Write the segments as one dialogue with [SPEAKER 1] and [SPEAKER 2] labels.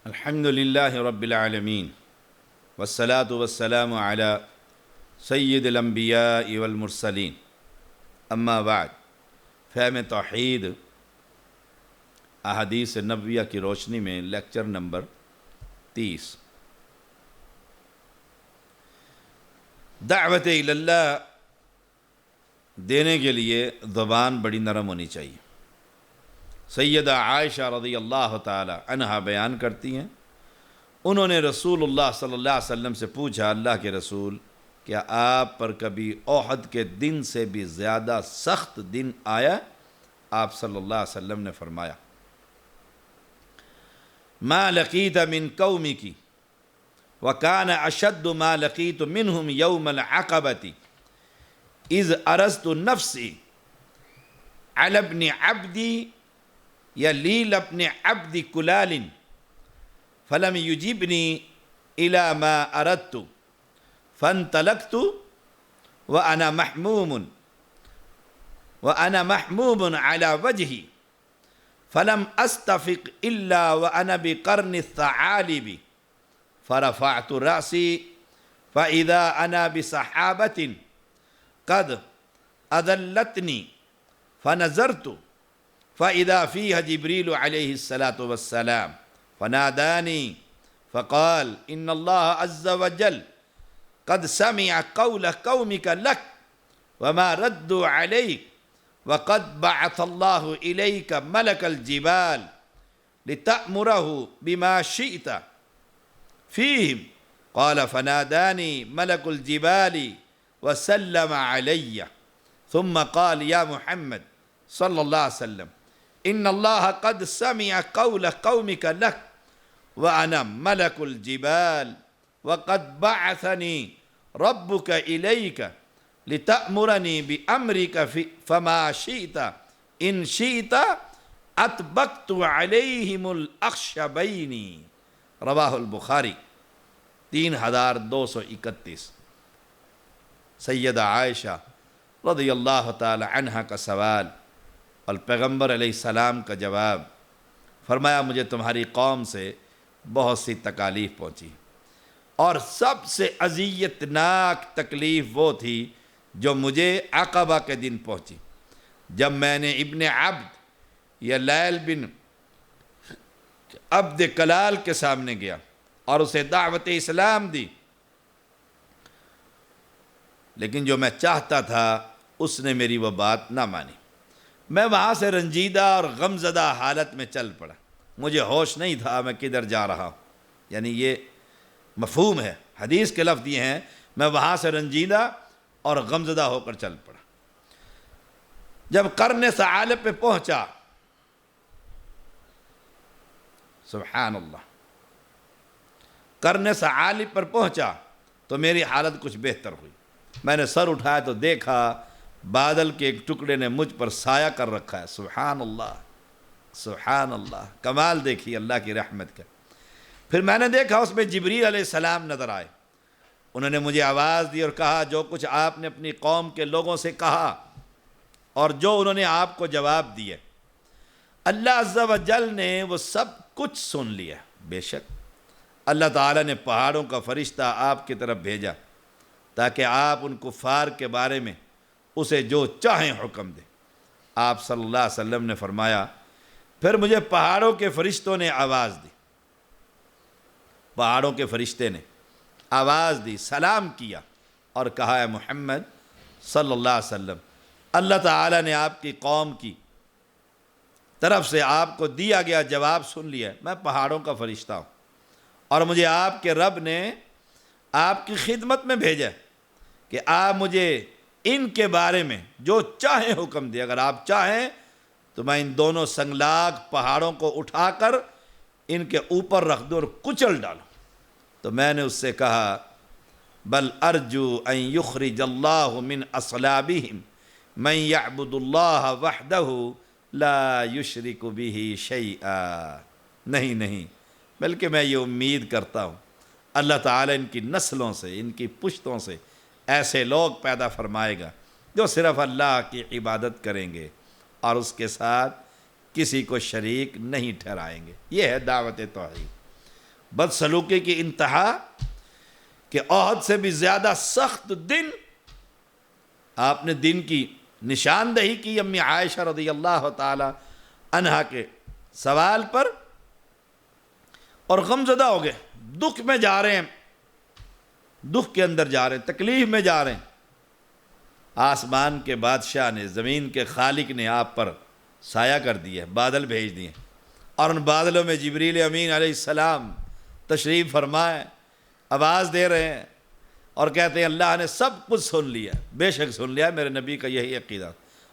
[SPEAKER 1] الحمد للہ رب العالمین والصلاة والسلام علی سید الانبیاء والمرسلین اما بعد۔ فہم توحید احادیث نبویہ کی روشنی میں لیکچر نمبر 30۔ دعوت اللہ دینے کے لیے زبان بڑی نرم ہونی چاہیے۔ سیدہ عائشہ رضی اللہ تعالی عنہا بیان کرتی ہیں، انہوں نے رسول اللہ صلی اللہ علیہ وسلم سے پوچھا، اللہ کے رسول، کیا آپ پر کبھی احد کے دن سے بھی زیادہ سخت دن آیا؟ آپ صلی اللہ علیہ وسلم نے فرمایا، ما لقیت من قومک وکان اشد ما لقیت منہم یوم العقبۃ اذ ارزت نفسی علی ابن عبدی یلیل ابن عبد کلال فلم یجبنی الی ما اردت فانطلقت وانا محموم علی وجہی فلم استفق الا وانا بقرن الثعالب فرفعت رأسی فاذا انا بسحابۃ قد اذلتنی فنظرت فإذا فيها جبريل عليه الصلاة والسلام فناداني فقال إن الله عز وجل قد سمع قول قومك لك وما ردوا عليك وقد بعث الله إليك ملك الجبال لتأمره بما شئت فيهم قال فناداني ملك الجبال وسلم علي ثم قال يا محمد صلى الله عليه وسلم ان اللہ قد سمع قول قومک لک وانا ملک الجبال وقد بعثنی ربک الیک لتأمرنی بامرک فما شئت ان شئت اطبقت علیہم الاخشبین۔ رواہ البخاری 3231۔ سیدہ عائشہ رضی اللہ تعالی عنہ کا سوال اور پیغمبر علیہ السلام کا جواب، فرمایا مجھے تمہاری قوم سے بہت سی تکالیف پہنچی، اور سب سے اذیتناک تکلیف وہ تھی جو مجھے عقبہ کے دن پہنچی، جب میں نے ابن عبد یا لیل بن عبد کلال کے سامنے گیا اور اسے دعوت اسلام دی، لیکن جو میں چاہتا تھا اس نے میری وہ بات نہ مانی۔ میں وہاں سے رنجیدہ اور غمزدہ حالت میں چل پڑا، مجھے ہوش نہیں تھا میں کدھر جا رہا ہوں، یعنی یہ مفہوم ہے، حدیث کے لفظ یہ ہیں، میں وہاں سے رنجیدہ اور غمزدہ ہو کر چل پڑا۔ جب قرن ثعالب پہ پہنچا، سبحان اللہ، قرن ثعالب پر پہنچا تو میری حالت کچھ بہتر ہوئی۔ میں نے سر اٹھایا تو دیکھا بادل کے ایک ٹکڑے نے مجھ پر سایہ کر رکھا ہے۔ سبحان اللہ، سبحان اللہ، کمال دیکھی اللہ کی رحمت کا۔ پھر میں نے دیکھا اس میں جبریل علیہ السلام نظر آئے، انہوں نے مجھے آواز دی اور کہا جو کچھ آپ نے اپنی قوم کے لوگوں سے کہا اور جو انہوں نے آپ کو جواب دیے، اللہ عز و جل نے وہ سب کچھ سن لیا۔ بے شک اللہ تعالیٰ نے پہاڑوں کا فرشتہ آپ کی طرف بھیجا تاکہ آپ ان کفار کے بارے میں اسے جو چاہیں حکم دے۔ آپ صلی اللہ علیہ وسلم نے فرمایا، پھر مجھے پہاڑوں کے فرشتوں نے آواز دی، پہاڑوں کے فرشتے نے آواز دی، سلام کیا اور کہا، اے محمد صلی اللہ علیہ وسلم، اللہ تعالیٰ نے آپ کی قوم کی طرف سے آپ کو دیا گیا جواب سن لیا، میں پہاڑوں کا فرشتہ ہوں اور مجھے آپ کے رب نے آپ کی خدمت میں بھیجا کہ آپ مجھے ان کے بارے میں جو چاہیں حکم دے، اگر آپ چاہیں تو میں ان دونوں سنگلاگ پہاڑوں کو اٹھا کر ان کے اوپر رکھ دوں اور کچل ڈالوں۔ تو میں نے اس سے کہا، بل ارجو ان یخرج اللہ من اصلابہم من یعبد اللہ وحدہ لا یشرک بہ شیئا۔ نہیں، بلکہ میں یہ امید کرتا ہوں اللہ تعالیٰ ان کی نسلوں سے، ان کی پشتوں سے ایسے لوگ پیدا فرمائے گا جو صرف اللہ کی عبادت کریں گے اور اس کے ساتھ کسی کو شریک نہیں ٹھہرائیں گے۔ یہ ہے دعوت توحید۔ بدسلوکی کی انتہا کہ عہد سے بھی زیادہ سخت دن آپ نے دن کی نشاندہی کی امی عائشہ رضی اللہ تعالی عنہا کے سوال پر، اور غمزدہ ہو گئے، دکھ میں جا رہے ہیں، دکھ کے اندر جا رہے ہیں، تکلیف میں جا رہے ہیں۔ آسمان کے بادشاہ نے، زمین کے خالق نے آپ پر سایہ کر دیا، بادل بھیج دیے، اور ان بادلوں میں جبریل امین علیہ السلام تشریف فرمائے، آواز دے رہے ہیں اور کہتے ہیں اللہ نے سب کچھ سن لیا۔ بے شک سن لیا، میرے نبی کا یہی عقیدہ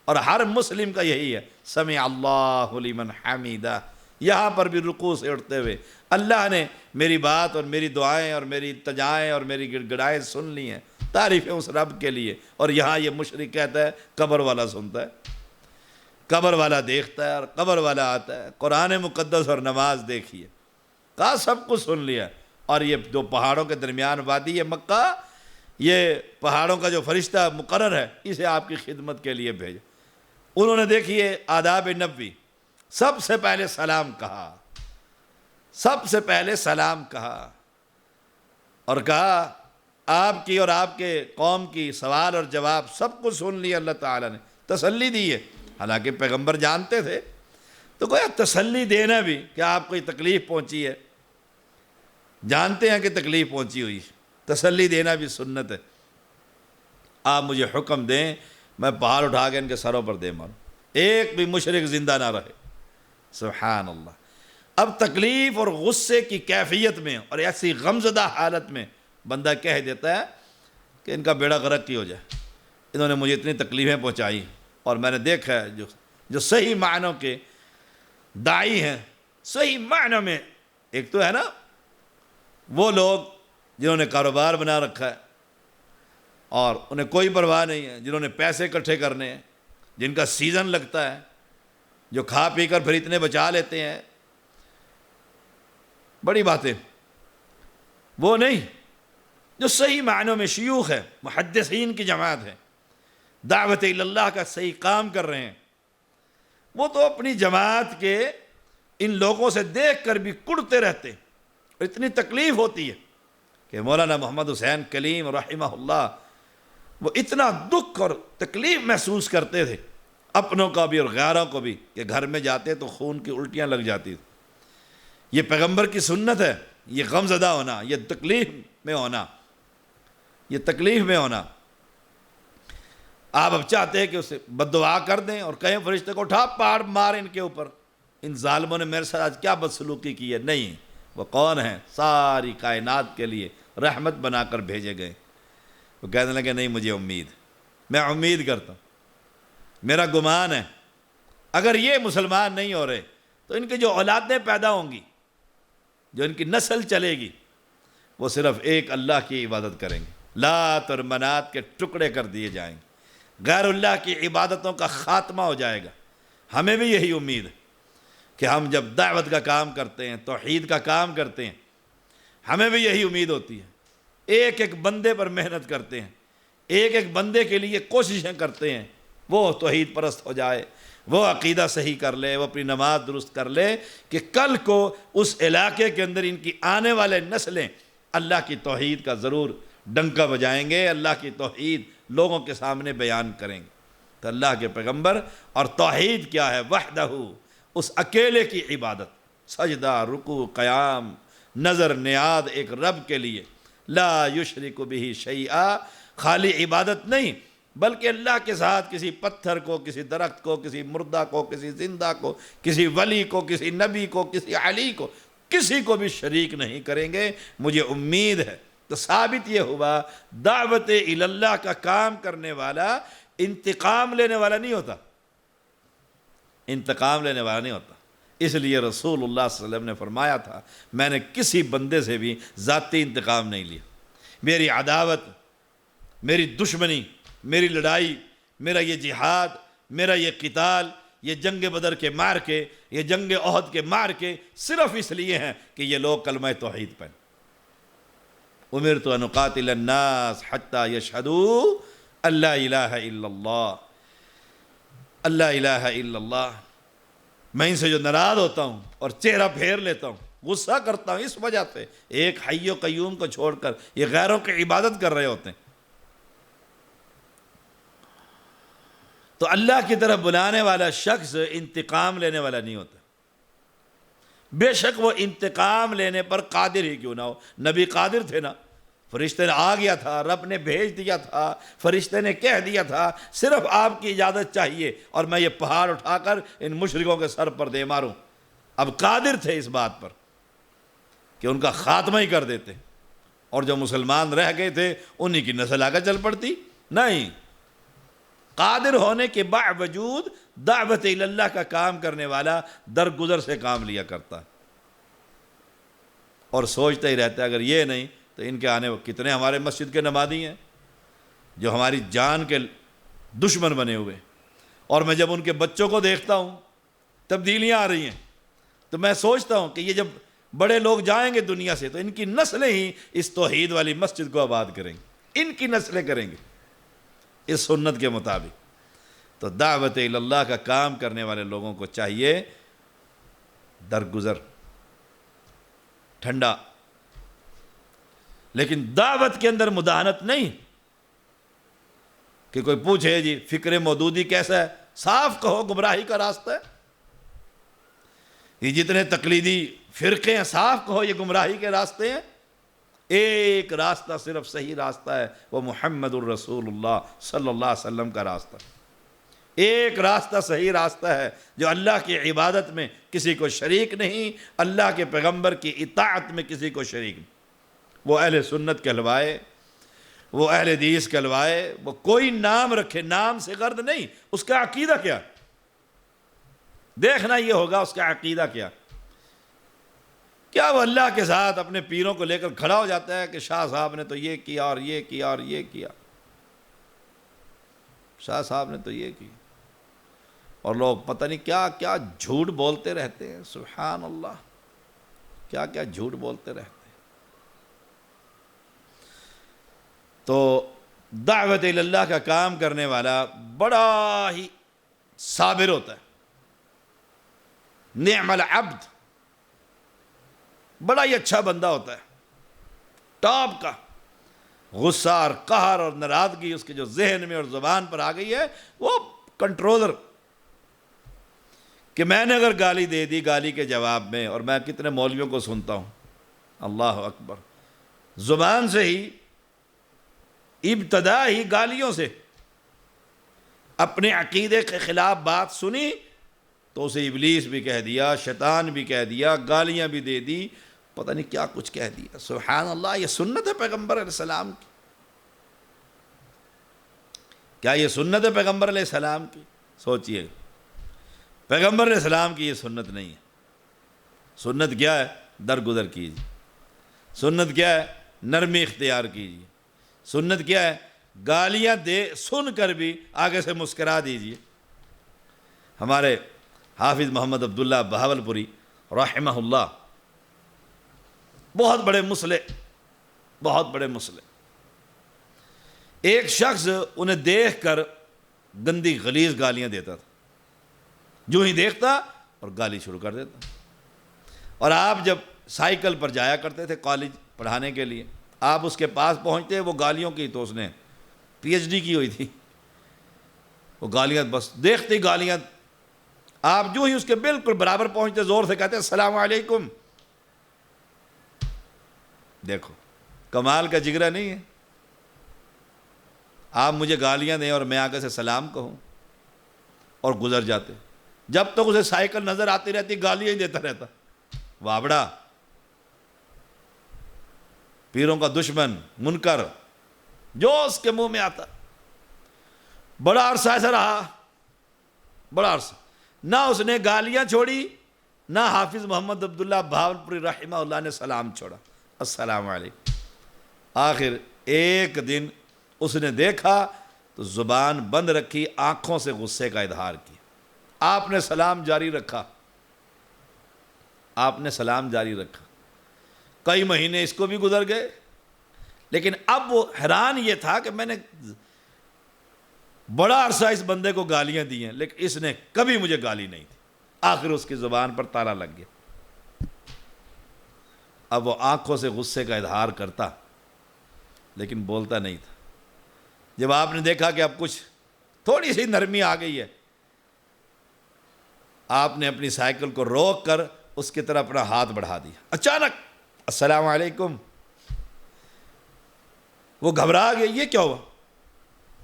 [SPEAKER 1] اور ہر مسلم کا یہی ہے، سمع اللہ لمن حمیدہ۔ یہاں پر بھی رکوع سے اٹھتے ہوئے اللہ نے میری بات اور میری دعائیں اور میری التجائیں اور میری گڑ گڑائیں سن لی ہیں، تعریف ہے اس رب کے لیے۔ اور یہاں یہ مشرک کہتا ہے قبر والا سنتا ہے، قبر والا دیکھتا ہے اور قبر والا آتا ہے۔ قرآن مقدس اور نماز دیکھیے، کہا سب کچھ سن لیا۔ اور یہ جو پہاڑوں کے درمیان وادی ہے مکہ، یہ پہاڑوں کا جو فرشتہ مقرر ہے اسے آپ کی خدمت کے لیے بھیجا۔ انہوں نے دیکھیے آداب نبوی، سب سے پہلے سلام کہا، سب سے پہلے سلام کہا، اور کہا آپ کی اور آپ کے قوم کی سوال اور جواب سب کچھ سن لیا۔ اللہ تعالیٰ نے تسلی دی ہے، حالانکہ پیغمبر جانتے تھے، تو گویا تسلی دینا بھی کہ آپ کو یہ تکلیف پہنچی ہے، جانتے ہیں کہ تکلیف پہنچی ہوئی، تسلی دینا بھی سنت ہے۔ آپ مجھے حکم دیں، میں پہاڑ اٹھا کے ان کے سروں پر دے ماروں، ایک بھی مشرک زندہ نہ رہے۔ سبحان اللہ۔ اب تکلیف اور غصے کی کیفیت میں اور ایسی غمزدہ حالت میں بندہ کہہ دیتا ہے کہ ان کا بیڑا غرق ہی ہو جائے، انہوں نے مجھے اتنی تکلیفیں پہنچائی، اور میں نے دیکھا ہے جو صحیح معنوں کے داعی ہیں، صحیح معنوں میں، ایک تو ہے نا وہ لوگ جنہوں نے کاروبار بنا رکھا ہے اور انہیں کوئی پرواہ نہیں ہے، جنہوں نے پیسے اکٹھے کرنے ہیں، جن کا سیزن لگتا ہے، جو کھا پی کر پھر اتنے بچا لیتے ہیں، بڑی باتیں، وہ نہیں، جو صحیح معنوں میں شیوخ ہے، محدثین کی جماعت ہے، دعوت اللہ کا صحیح کام کر رہے ہیں، وہ تو اپنی جماعت کے ان لوگوں سے دیکھ کر بھی کڑتے رہتے ہیں، اور اتنی تکلیف ہوتی ہے کہ مولانا محمد حسین کلیم رحمہ اللہ وہ اتنا دکھ اور تکلیف محسوس کرتے تھے، اپنوں کا بھی اور غیروں کو بھی، کہ گھر میں جاتے تو خون کی الٹیاں لگ جاتی تھی۔ یہ پیغمبر کی سنت ہے، یہ غمزدہ ہونا، یہ تکلیف میں ہونا، یہ تکلیف میں ہونا۔ آپ اب چاہتے ہیں کہ اسے بد دعا کر دیں اور کہیں فرشتے کو اٹھا پہاڑ مار ان کے اوپر، ان ظالموں نے میرے ساتھ آج کیا بدسلوکی کی ہے؟ نہیں، وہ کون ہیں؟ ساری کائنات کے لیے رحمت بنا کر بھیجے گئے۔ وہ کہنے لگے نہیں، مجھے امید، میں امید کرتا ہوں، میرا گمان ہے اگر یہ مسلمان نہیں ہو رہے تو ان کی جو اولادیں پیدا ہوں گی، جو ان کی نسل چلے گی، وہ صرف ایک اللہ کی عبادت کریں گے، لات اور منات کے ٹکڑے کر دیے جائیں گے، غیر اللہ کی عبادتوں کا خاتمہ ہو جائے گا۔ ہمیں بھی یہی امید ہے کہ ہم جب دعوت کا کام کرتے ہیں، توحید کا کام کرتے ہیں، ہمیں بھی یہی امید ہوتی ہے، ایک ایک بندے پر محنت کرتے ہیں، ایک ایک بندے کے لیے کوششیں کرتے ہیں، وہ توحید پرست ہو جائے، وہ عقیدہ صحیح کر لے، وہ اپنی نماز درست کر لے، کہ کل کو اس علاقے کے اندر ان کی آنے والے نسلیں اللہ کی توحید کا ضرور ڈنکا بجائیں گے، اللہ کی توحید لوگوں کے سامنے بیان کریں گے۔ تو اللہ کے پیغمبر، اور توحید کیا ہے؟ وحدہ، اس اکیلے کی عبادت، سجدہ، رکوع، قیام، نظر نیاد ایک رب کے لیے، لا یشرک بہ شیئا، خالی عبادت نہیں بلکہ اللہ کے ساتھ کسی پتھر کو، کسی درخت کو، کسی مردہ کو، کسی زندہ کو، کسی ولی کو، کسی نبی کو، کسی علی کو، کسی کو بھی شریک نہیں کریں گے۔ مجھے امید ہے۔ تو ثابت یہ ہوا دعوت اللہ کا کام کرنے والا انتقام لینے والا نہیں ہوتا، انتقام لینے والا نہیں ہوتا۔ اس لیے رسول اللہ صلی اللہ علیہ وسلم نے فرمایا تھا، میں نے کسی بندے سے بھی ذاتی انتقام نہیں لیا۔ میری عداوت، میری دشمنی، میری لڑائی، میرا یہ جہاد، میرا یہ قتال، یہ جنگ بدر کے مار کے، یہ جنگ احد کے مار کے صرف اس لیے ہیں کہ یہ لوگ کلمہ توحید پڑھیں۔ امرت ان اقاتل الناس حتی یشہدوا ان لا الہ الا اللہ، اللہ الہ الا اللہ۔ میں ان سے جو ناراض ہوتا ہوں اور چہرہ پھیر لیتا ہوں غصہ کرتا ہوں اس وجہ سے ایک حی و قیوم کو چھوڑ کر یہ غیروں کی عبادت کر رہے ہوتے ہیں۔ تو اللہ کی طرف بلانے والا شخص انتقام لینے والا نہیں ہوتا، بے شک وہ انتقام لینے پر قادر ہی کیوں نہ ہو۔ نبی قادر تھے نا، فرشتے نے آ گیا تھا، رب نے بھیج دیا تھا، فرشتے نے کہہ دیا تھا صرف آپ کی اجازت چاہیے اور میں یہ پہاڑ اٹھا کر ان مشرکوں کے سر پر دے ماروں۔ اب قادر تھے اس بات پر کہ ان کا خاتمہ ہی کر دیتے، اور جو مسلمان رہ گئے تھے انہی کی نسل آگے چل پڑتی۔ نہیں، قادر ہونے کے باوجود دعوت اللہ کا کام کرنے والا درگزر سے کام لیا کرتا اور سوچتا ہی رہتا ہے اگر یہ نہیں تو ان کے آنے کتنے ہمارے مسجد کے نمازی ہیں جو ہماری جان کے دشمن بنے ہوئے، اور میں جب ان کے بچوں کو دیکھتا ہوں تبدیلیاں آ رہی ہیں تو میں سوچتا ہوں کہ یہ جب بڑے لوگ جائیں گے دنیا سے تو ان کی نسلیں ہی اس توحید والی مسجد کو آباد کریں گے، ان کی نسلیں کریں گے اس سنت کے مطابق۔ تو دعوت اللہ کا کام کرنے والے لوگوں کو چاہیے درگزر، ٹھنڈا، لیکن دعوت کے اندر مداہنت نہیں کہ کوئی پوچھے جی فکر مودودی کیسا ہے، صاف کہو گمراہی کا راستہ ہے۔ یہ جتنے تقلیدی فرقے ہیں صاف کہو یہ گمراہی کے راستے ہیں۔ ایک راستہ صرف صحیح راستہ ہے، وہ محمد الرسول اللہ صلی اللہ علیہ وسلم کا راستہ۔ ایک راستہ صحیح راستہ ہے جو اللہ کی عبادت میں کسی کو شریک نہیں، اللہ کے پیغمبر کی اطاعت میں کسی کو شریک نہیں۔ وہ اہل سنت کہلوائے، وہ اہل حدیث کہلوائے، وہ کوئی نام رکھے، نام سے غرض نہیں، اس کا عقیدہ کیا، دیکھنا یہ ہوگا اس کا عقیدہ کیا وہ اللہ کے ساتھ اپنے پیروں کو لے کر کھڑا ہو جاتا ہے کہ شاہ صاحب نے تو یہ کیا اور یہ کیا اور یہ کیا، شاہ صاحب نے تو یہ کیا، اور لوگ پتہ نہیں کیا کیا جھوٹ بولتے رہتے ہیں، سبحان اللہ، کیا کیا جھوٹ بولتے رہتے ہیں۔ تو دعوت اللہ کا کام کرنے والا بڑا ہی صابر ہوتا ہے، نعم العبد، بڑا ہی اچھا بندہ ہوتا ہے، ٹاپ کا۔ غصہ اور قہر اور ناراضگی اس کے جو ذہن میں اور زبان پر آ گئی ہے وہ کنٹرولر، کہ میں نے اگر گالی دے دی گالی کے جواب میں، اور میں کتنے مولویوں کو سنتا ہوں، اللہ اکبر، زبان سے ہی ابتدا ہی گالیوں سے اپنے عقیدے کے خلاف بات سنی تو اسے ابلیس بھی کہہ دیا، شیطان بھی کہہ دیا، گالیاں بھی دے دی، پتہ نہیں کیا کچھ کہہ دیا، سبحان اللہ۔ یہ سنت ہے پیغمبر علیہ السلام کی؟ کیا یہ سنت ہے پیغمبر علیہ السلام کی؟ سوچئے، پیغمبر علیہ السلام کی یہ سنت نہیں ہے۔ سنت کیا ہے؟ درگزر کیجیے۔ سنت کیا ہے؟ نرمی اختیار کیجیے۔ سنت کیا ہے؟ گالیاں دے سن کر بھی آگے سے مسکرا دیجیے۔ ہمارے حافظ محمد عبداللہ بہاولپوری رحمہ اللہ بہت بڑے مسلح، ایک شخص انہیں دیکھ کر گندی غلیظ گالیاں دیتا تھا، جو ہی دیکھتا اور گالی شروع کر دیتا۔ اور آپ جب سائیکل پر جایا کرتے تھے کالج پڑھانے کے لیے، آپ اس کے پاس پہنچتے، وہ گالیوں کی، تو اس نے پی ایچ ڈی کی ہوئی تھی، وہ گالیاں بس دیکھتے گالیاں، آپ جو ہی اس کے بالکل برابر پہنچتے زور سے کہتے السلام علیکم۔ دیکھو کمال کا جگرا نہیں ہے، آپ مجھے گالیاں دیں اور میں آگے سے سلام کہوں، اور گزر جاتے۔ جب تک اسے سائیکل نظر آتی رہتی گالیاں ہی دیتا رہتا، وابڑا، پیروں کا دشمن، منکر، جو اس کے منہ میں آتا۔ بڑا عرصہ ایسا رہا، بڑا عرصہ، نہ اس نے گالیاں چھوڑی، نہ حافظ محمد عبداللہ بہاولپوری رحمہ اللہ نے سلام چھوڑا، السلام علیکم۔ آخر ایک دن اس نے دیکھا تو زبان بند رکھی، آنکھوں سے غصے کا اظہار کیا، آپ نے سلام جاری رکھا، کئی مہینے اس کو بھی گزر گئے، لیکن اب وہ حیران یہ تھا کہ میں نے بڑا عرصہ اس بندے کو گالیاں دی ہیں لیکن اس نے کبھی مجھے گالی نہیں دی۔ آخر اس کی زبان پر تالا لگ گیا، اب وہ آنکھوں سے غصے کا اظہار کرتا لیکن بولتا نہیں تھا۔ جب آپ نے دیکھا کہ اب کچھ تھوڑی سی نرمی آ گئی ہے، آپ نے اپنی سائیکل کو روک کر اس کی طرف اپنا ہاتھ بڑھا دیا۔ اچانک السلام علیکم، وہ گھبرا گیا، یہ کیا ہوا؟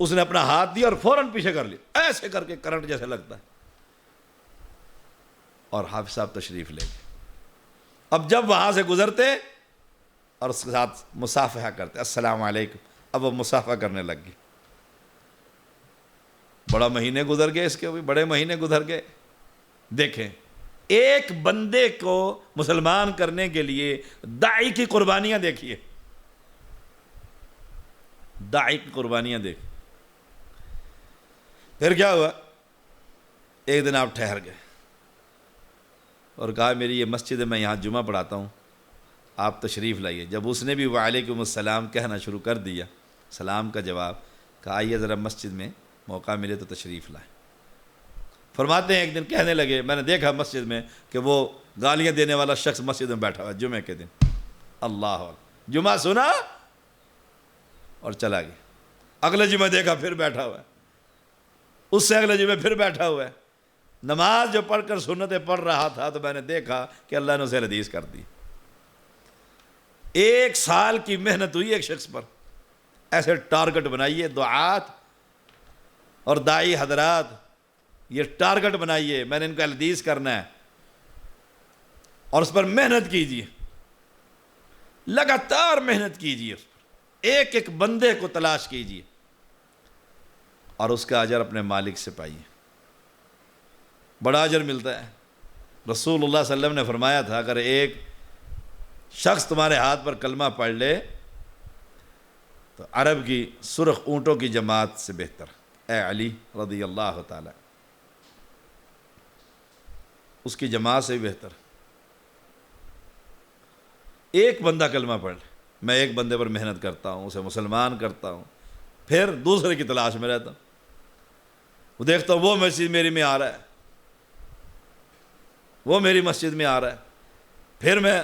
[SPEAKER 1] اس نے اپنا ہاتھ دیا اور فوراً پیچھے کر لیا، ایسے کر کے کرنٹ جیسے لگتا ہے، اور حافظ صاحب تشریف لے گئے۔ اب جب وہاں سے گزرتے اور اس کے ساتھ مصافحہ کرتے، السلام علیکم، اب وہ مصافحہ کرنے لگ گئے۔ بڑا مہینے گزر گئے، اس کے بھی بڑے مہینے گزر گئے۔ دیکھیں، ایک بندے کو مسلمان کرنے کے لیے داعی کی قربانیاں دیکھیے، داعی کی قربانیاں دیکھ۔ پھر کیا ہوا؟ ایک دن آپ ٹھہر گئے اور کہا میری یہ مسجد ہے، میں یہاں جمعہ پڑھاتا ہوں، آپ تشریف لائیے۔ جب اس نے بھی وعلیکم السلام کہنا شروع کر دیا، سلام کا جواب، کہا آئیے ذرا مسجد میں موقع ملے تو تشریف لائیں۔ فرماتے ہیں ایک دن کہنے لگے، میں نے دیکھا مسجد میں کہ وہ گالیاں دینے والا شخص مسجد میں بیٹھا ہوا جمعے کے دن۔ اللہ اکبر، جمعہ سنا اور چلا گیا۔ اگلے جمعہ دیکھا پھر بیٹھا ہوا ہے، اس سے اگلے جمعہ پھر بیٹھا ہوا ہے۔ نماز جو پڑھ کر سنتیں پڑھ رہا تھا تو میں نے دیکھا کہ اللہ نے اسے حدیث کر دی۔ 1 سال کی محنت ہوئی ایک شخص پر۔ ایسے ٹارگٹ بنائیے دعات اور داعی حضرات، یہ ٹارگٹ بنائیے، میں نے ان کا حدیث کرنا ہے، اور اس پر محنت کیجیے، لگاتار محنت کیجیے، ایک ایک بندے کو تلاش کیجیے اور اس کا اجر اپنے مالک سے پائیے، بڑا اجر ملتا ہے۔ رسول اللہ صلی اللہ علیہ وسلم نے فرمایا تھا اگر ایک شخص تمہارے ہاتھ پر کلمہ پڑھ لے تو عرب کی سرخ اونٹوں کی جماعت سے بہتر، اے علی رضی اللہ تعالی، اس کی جماعت سے بہتر۔ ایک بندہ کلمہ پڑھ لے، میں ایک بندے پر محنت کرتا ہوں، اسے مسلمان کرتا ہوں، پھر دوسرے کی تلاش میں رہتا ہوں، وہ دیکھتا ہوں وہ مسجد میری میں آ رہا ہے، وہ میری مسجد میں آ رہا ہے، پھر میں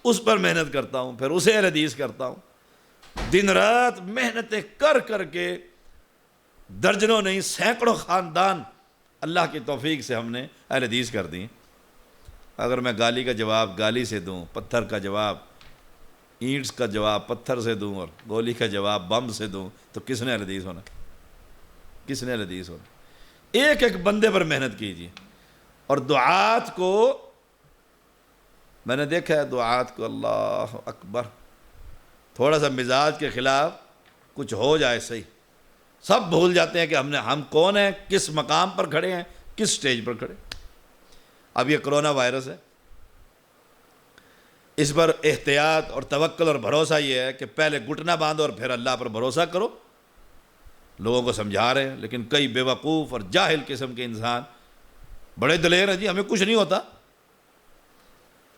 [SPEAKER 1] اس پر محنت کرتا ہوں، پھر اسے حدیث کرتا ہوں۔ دن رات محنتیں کر کر کے درجنوں نہیں سینکڑوں خاندان اللہ کی توفیق سے ہم نے اہل حدیث کر دی۔ اگر میں گالی کا جواب گالی سے دوں، پتھر کا جواب اینٹس کا جواب پتھر سے دوں، اور گولی کا جواب بم سے دوں، تو کس نے اہل حدیث ہونا؟ کس نے اہل حدیث ہونا؟ ایک ایک بندے پر محنت کیجیے۔ اور دعات کو میں نے دیکھا ہے، دعات کو اللہ اکبر، تھوڑا سا مزاج کے خلاف کچھ ہو جائے صحیح، سب بھول جاتے ہیں کہ ہم کون ہیں، کس مقام پر کھڑے ہیں، کس سٹیج پر کھڑے۔ اب یہ کرونا وائرس ہے، اس پر احتیاط اور توکل اور بھروسہ یہ ہے کہ پہلے گھٹنا باندھو اور پھر اللہ پر بھروسہ کرو۔ لوگوں کو سمجھا رہے ہیں، لیکن کئی بے وقوف اور جاہل قسم کے انسان بڑے دلیر ہیں، جی ہمیں کچھ نہیں ہوتا۔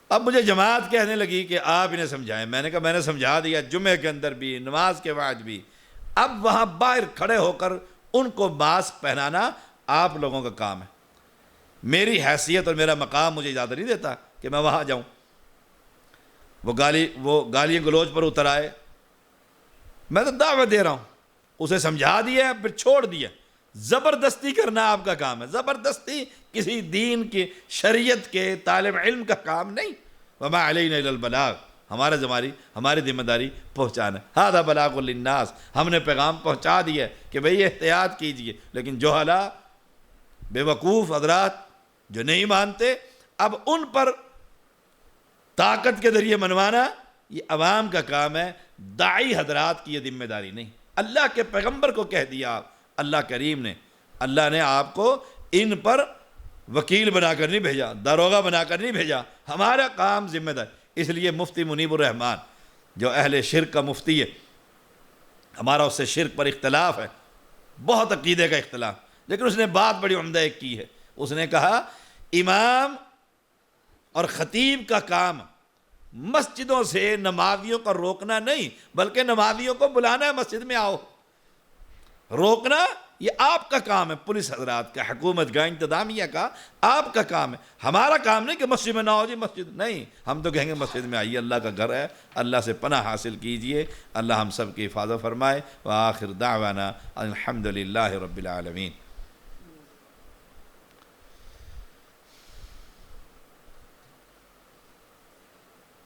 [SPEAKER 1] اب مجھے جماعت کہنے لگی کہ آپ انہیں سمجھائیں، میں نے کہا میں نے سمجھا دیا، جمعے کے اندر بھی، نماز کے بعد بھی۔ اب وہاں باہر کھڑے ہو کر ان کو ماسک پہنانا آپ لوگوں کا کام ہے، میری حیثیت اور میرا مقام مجھے اجازت نہیں دیتا کہ میں وہاں جاؤں۔ وہ گالی گلوچ پر اتر آئے، میں تو دعوت دے رہا ہوں، اسے سمجھا دیا پھر چھوڑ دیا۔ زبردستی کرنا آپ کا کام ہے، زبردستی کسی دین کی شریعت کے طالب علم کا کام نہیں۔ وما علینا الا البلاغ، ہماری ذمہ داری پہنچانا۔ ھذا بلاغ للناس، ہم نے پیغام پہنچا دیا کہ بھئی احتیاط کیجئے، لیکن جوہلا بے وقوف حضرات جو نہیں مانتے، اب ان پر طاقت کے ذریعے منوانا یہ عوام کا کام ہے، داعی حضرات کی یہ ذمہ داری نہیں۔ اللہ کے پیغمبر کو کہہ دیا، اللہ کریم نے، اللہ نے آپ کو ان پر وکیل بنا کر نہیں بھیجا، داروغہ بنا کر نہیں بھیجا، ہمارا کام ذمہ دار۔ اس لیے مفتی منیب الرحمان جو اہل شرک کا مفتی ہے، ہمارا اس سے شرک پر اختلاف ہے، بہت عقیدے کا اختلاف، لیکن اس نے بات بڑی عمدہ ایک کی ہے۔ اس نے کہا امام اور خطیب کا کام مسجدوں سے نمازیوں کو روکنا نہیں، بلکہ نمازیوں کو بلانا ہے مسجد میں آؤ۔ روکنا یہ آپ کا کام ہے، پولیس حضرات کا، حکومت کا، انتظامیہ کا، آپ کا کام ہے۔ ہمارا کام نہیں کہ مسجد میں نہ ہو جی، مسجد نہیں، ہم تو کہیں گے مسجد میں آئیے، اللہ کا گھر ہے، اللہ سے پناہ حاصل کیجئے، اللہ ہم سب کی حفاظت فرمائے۔ وآخر دعوانا الحمدللہ رب العالمین۔